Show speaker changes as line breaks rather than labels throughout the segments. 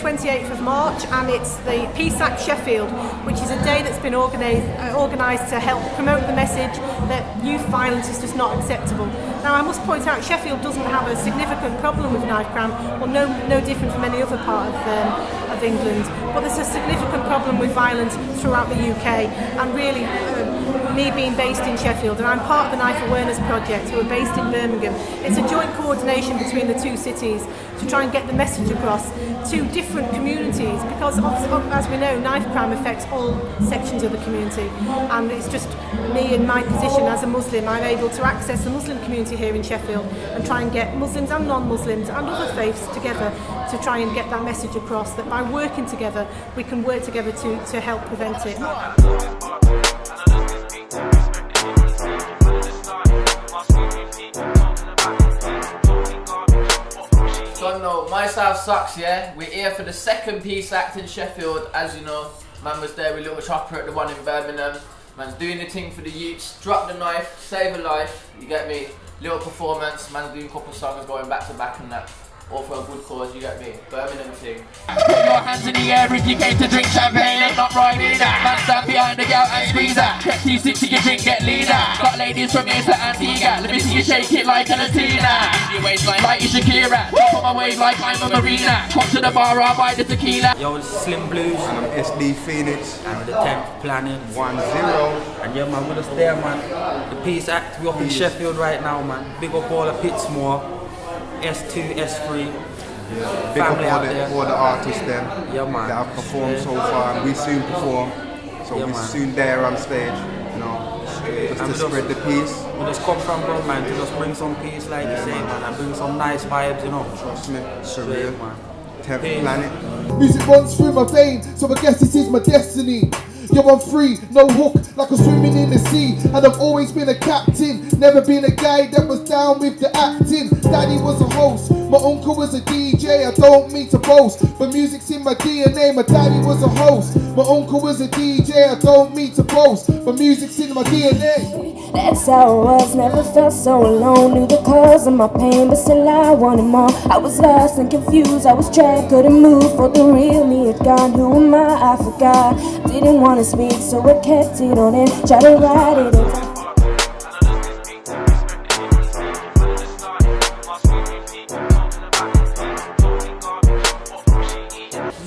28th of March, and it's the Peace Act Sheffield, which is a day that's been organised to help promote the message that youth violence is just not acceptable. Now, I must point out, Sheffield doesn't have a significant problem with knife crime, or no different from any other part of England, but there's a significant problem with violence throughout the UK, and really me being based in Sheffield, and I'm part of the Knife Awareness Project, who are based in Birmingham. It's a joint coordination between the two cities to try and get the message across to different communities, because as we know, knife crime affects all sections of the community, and it's just me in my position as a Muslim, I'm able to access the Muslim community here in Sheffield and try and get Muslims and non-Muslims and other faiths together to try and get that message across, that by working together we can work together to help prevent it.
So no, my style sucks, yeah? We're here for the second Peace Act in Sheffield. As you know, man was there with Little Chopper at the one in Birmingham. Man's doing the thing for the youths, drop the knife, save a life, you get me? Little performance, man's doing a couple of songs going back to back and that. All for a good cause, you get me? Birmingham thing.
Put your hands in the air if you came to drink champagne and not riding that. Man stand behind the girl and squeeze that. Check T6 your drink, get leaner. Got ladies from here to Antigua. Let me see you shake it like a Latina. In your waistline like you Shakira. Top on my wave like I'm a Marina. Come to the bar, I'll buy the tequila.
Yo, it's Slim Blues.
And I'm SD Phoenix.
And we're the 10th Planet.
10.
And yeah, man, with us there, man. The Peace Act, we're up in Sheffield right now, man. Big up all the Pitsmore. S2, S3,
yeah. Big up all the artists then that have performed so far, and we soon perform, so we're soon there on stage, you know, just to spread the peace.
We just come from God, man, to just bring some peace, like you say, man, and bring some nice vibes, you know.
Trust me, surreal, man. 10th Planet.
Music runs through my veins, so I guess this is my destiny. Yo, I'm free, no hook, like I'm swimming in the sea. And I've always been a captain, never been a guy that was down with the acting. Daddy was a host, my uncle was a DJ. I don't mean to boast, but music's in my DNA. My daddy was a host, my uncle was a DJ. I don't mean to boast, but music's in my DNA.
That's how it was, never felt so alone. Knew the cause of my pain, but still I wanted more. I was lost and confused, I was trapped, couldn't move. For the real me had gone, who am I forgot. Didn't want to speak, so I kept it on and tried to write it in.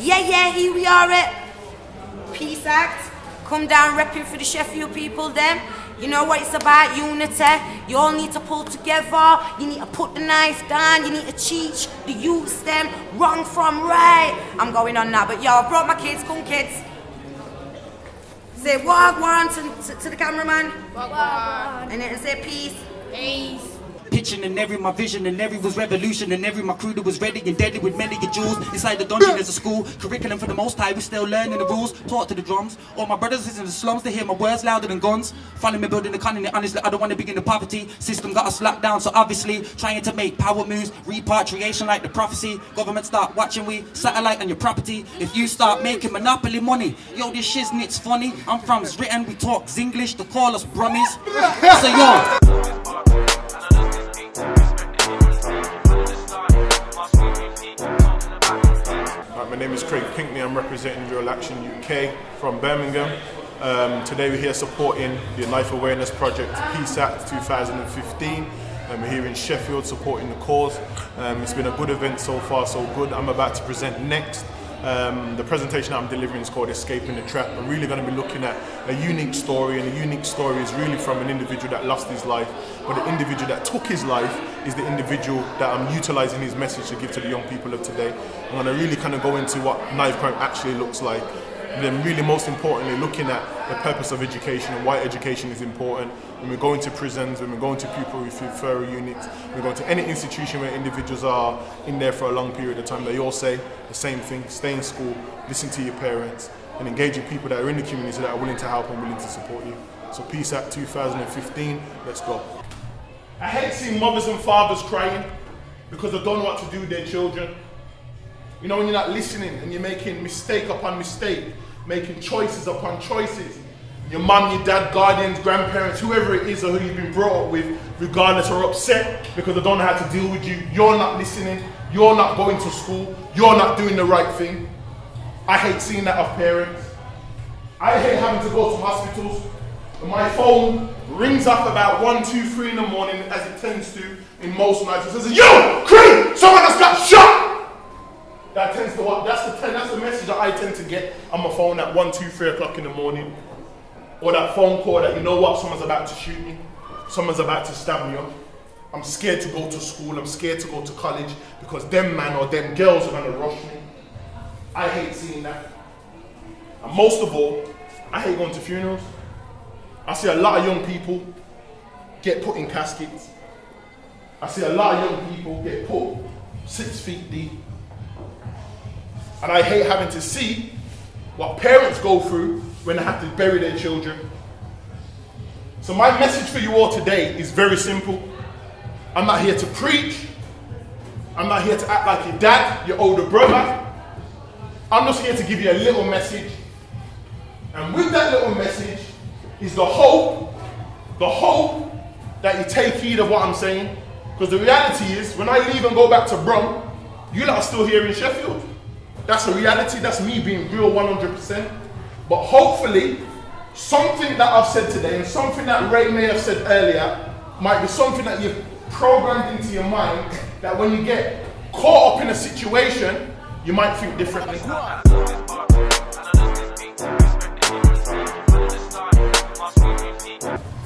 Yeah, here we are at Peace Act. Come down repping for the Sheffield people then. You know what it's about, unity. You all need to pull together. You need to put the knife down. You need to teach the youths them wrong from right. I'm going on now, but yo, I brought my kids. Come kids. Say wagwan to the cameraman. Wagwan. And then say peace.
Peace. Pitching and every my vision and every was revolution and every my crew that was ready and deadly with many jewels inside the dungeon as a school curriculum for the most high. We still learning the rules, taught to the drums. All my brothers is in the slums, they hear my words louder than guns. Finally me building the continent, honestly I don't want to begin the poverty. System got us locked down, so obviously trying to make power moves, repatriation like the prophecy. Government start watching we, satellite on your property. If you start making monopoly money, yo this shiznit's funny. I'm from Britain, we talk Zinglish, they call us Brummies. So yo.
My name is Craig Pinkney, I'm representing Real Action UK from Birmingham. Today we're here supporting the Knife Awareness Project Peace Act 2015. We're here in Sheffield supporting the cause. It's been a good event so far, so good. I'm about to present next. The presentation I'm delivering is called Escaping the Trap. I'm really going to be looking at a unique story, and the unique story is really from an individual that lost his life, but the individual that took his life is the individual that I'm utilising his message to give to the young people of today. I'm going to really kind of go into what knife crime actually looks like, and then really most importantly looking at the purpose of education and why education is important. When we go into prisons, when we go into pupil referral units, when we go into any institution where individuals are in there for a long period of time, they all say the same thing: stay in school, listen to your parents, and engage with people that are in the community that are willing to help and willing to support you. So Peace Act 2015, let's go. I hate seeing mothers and fathers crying because they don't know what to do with their children. You know, when you're not listening and you're making mistake upon mistake, making choices upon choices, your mum, your dad, guardians, grandparents, whoever it is or who you've been brought up with, regardless, are upset because they don't know how to deal with you. You're not listening, you're not going to school, you're not doing the right thing. I hate seeing that of parents. I hate having to go to hospitals. My phone rings up about 1, 2, 3 in the morning, as it tends to in most nights. It says, "Yo, Creed, someone has got shot!" That tends to what? That's the message that I tend to get on my phone at 1, 2, 3 o'clock in the morning. Or that phone call that, you know what, someone's about to shoot me. Someone's about to stab me up. I'm scared to go to school. I'm scared to go to college because them man or them girls are gonna rush me. I hate seeing that. And most of all, I hate going to funerals. I see a lot of young people get put in caskets. I see a lot of young people get put 6 feet deep. And I hate having to see what parents go through when they have to bury their children. So my message for you all today is very simple. I'm not here to preach. I'm not here to act like your dad, your older brother. I'm just here to give you a little message. And with that little message is the hope that you take heed of what I'm saying. Because the reality is, when I leave and go back to Brum, you lot are still here in Sheffield. That's a reality, that's me being real 100%. But hopefully, something that I've said today and something that Ray may have said earlier might be something that you've programmed into your mind that when you get caught up in a situation, you might think differently.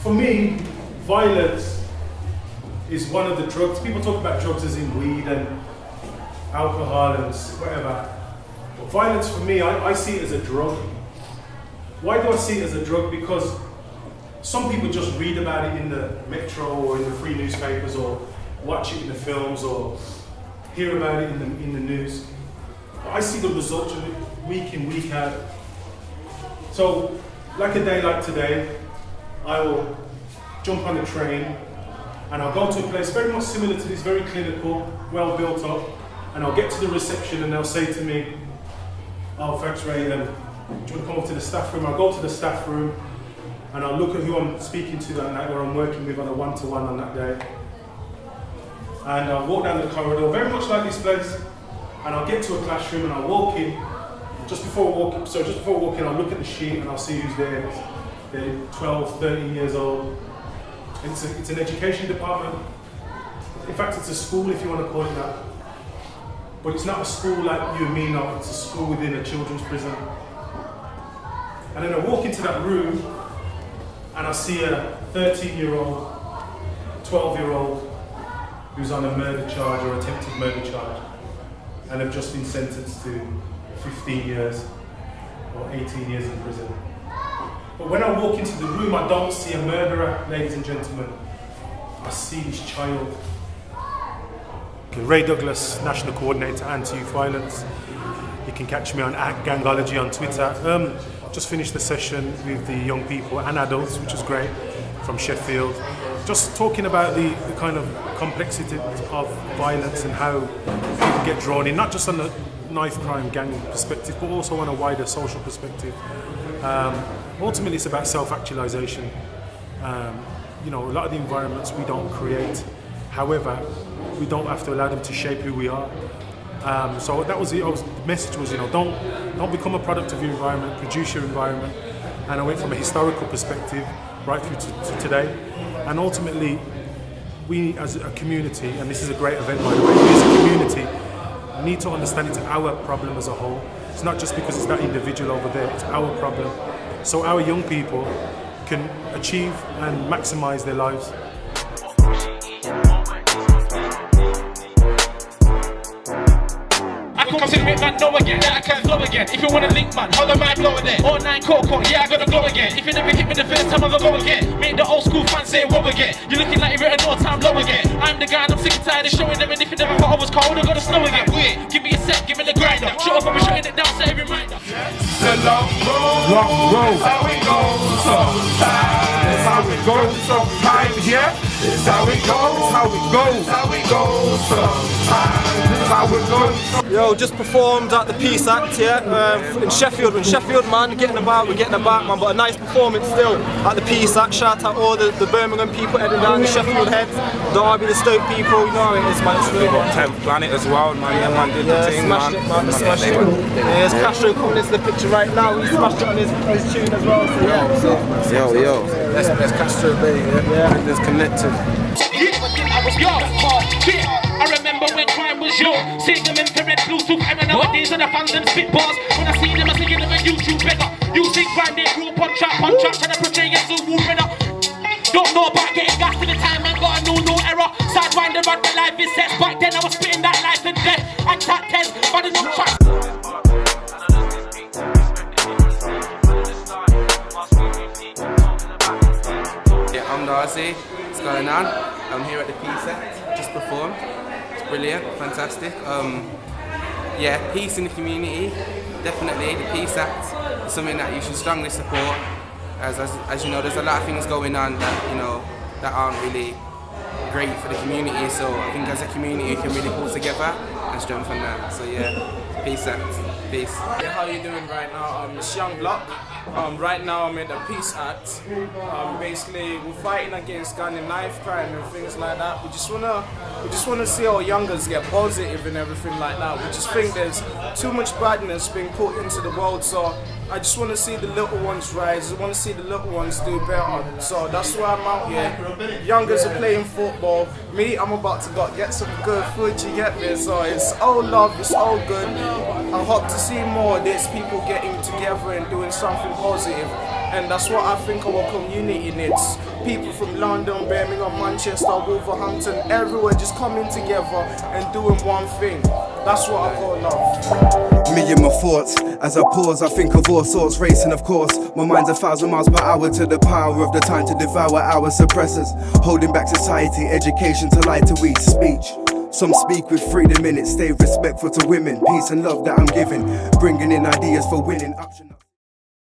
For me, violence is one of the drugs. People talk about drugs as in weed and alcohol and whatever. But violence for me, I see it as a drug. Why do I see it as a drug? Because some people just read about it in the Metro or in the free newspapers or watch it in the films or hear about it in the news. But I see the results of it week in, week out. So, like a day like today, I will jump on a train and I'll go to a place very much similar to this, very clinical, well built up, and I'll get to the reception and they'll say to me, "Oh, thanks Ray, do you want to come up to the staff room?" I'll go to the staff room and I'll look at who I'm speaking to that night or I'm working with on a one-to-one on that day. And I'll walk down the corridor, very much like this place, and I'll get to a classroom and I'll walk in. Just before I walk in, I'll look at the sheet and I'll see who's there. They're 12, 13 years old. It's an education department. In fact, it's a school if you want to call it that. But it's not a school like you and me know, it's a school within a children's prison. And then I walk into that room and I see a 13-year-old, 12-year-old who's on a murder charge or attempted murder charge and have just been sentenced to 15 years or 18 years in prison. But when I walk into the room, I don't see a murderer, ladies and gentlemen. I see this child. Ray Douglas, National Coordinator Anti-Youth Violence. You can catch me on @Gangology on Twitter. Just finished the session with the young people and adults, which was great, from Sheffield. Just talking about the kind of complexity of violence and how people get drawn in, not just on the knife crime gang perspective, but also on a wider social perspective. Ultimately, it's about self-actualization. You know, a lot of the environments we don't create. However, we don't have to allow them to shape who we are. So that was the message was, you know, don't become a product of your environment, produce your environment. And I went from a historical perspective right through to today. And ultimately, we as a community, and this is a great event by the way, we as a community need to understand it's our problem as a whole. It's not just because it's that individual over there, it's our problem. So our young people can achieve and maximize their lives.
Consider it man, no again, yeah I can flow again. If you wanna link man, hold on my blow there. All 9 Coco, yeah I gotta go again. If you never hit me the first time, I'll go again. Make the old school fans say whoa again. You're looking like you're at no time low again. I'm the guy and I'm sick and tired of showing them. And if you never thought I was cold, I gotta snow again. Weird, give me a sec, give me the grinder. Shut up, I'm shutting it down, say reminder.
It's a long road, how we go sometimes. How we go sometimes, yeah. It's how it goes, how it goes, how it goes sometimes. It's how it goes.
Yo, just performed at the Peace Act, in Sheffield. In Sheffield, man, we're getting about, man. But a nice performance still at the Peace Act. Shout out all the Birmingham people heading down the Sheffield heads, Derby, the Stoke people. You know how it is, man. It's really good.
10th Planet as well, man. Yeah, man, did the thing,
smashed it, man. Smashed it. There's Castro coming into the picture right now. He smashed it on his tune as well. So
Yo. Let's Castro Bay, yeah. There's connected.
I remember when crime was young. Seeing them infrared Bluetooth, and nowadays and the fans them spit bars. When I see them, I see them on YouTube beggar. You think crime they grew up on trap, trying to portray it so moving up. Don't know about getting gas to the time and got no error. Sidewinder on the life is set. Back then I was spitting that life and death. And tap 10, but no track.
Yeah, I'm Darcy. What's going on? I'm here at the Peace Act. Just performed. It's brilliant, fantastic. Yeah, peace in the community. Definitely, the Peace Act is something that you should strongly support. As you know, there's a lot of things going on that that aren't really great for the community. So I think as a community, you can really pull together and strengthen that. So yeah, Peace Act. Peace.
Yeah, how you doing right now? It's Young Block. Right now I'm in the Peace Act. Basically, we're fighting against gun and knife crime and things like that. We just wanna see our youngers get positive and everything like that. We just think there's too much badness being put into the world. So I just want to see the little ones rise. I want to see the little ones do better. So that's why I'm out here. Youngers are playing football. Me, I'm about to get some good food. You get me? So it's all love. It's all good. I hope to see more of these people getting together and doing something positive. And that's what I think our community needs. People from London, Birmingham, Manchester, Wolverhampton, everywhere just coming together and doing one thing. That's what I call love.
Me and my thoughts, as I pause, I think of all sorts, racing of course. My mind's 1,000 miles per hour to the power of the time to devour our suppressors. Holding back society, education to lie to each speech. Some speak with freedom in it, stay respectful to women. Peace and love that I'm giving, bringing in ideas for winning.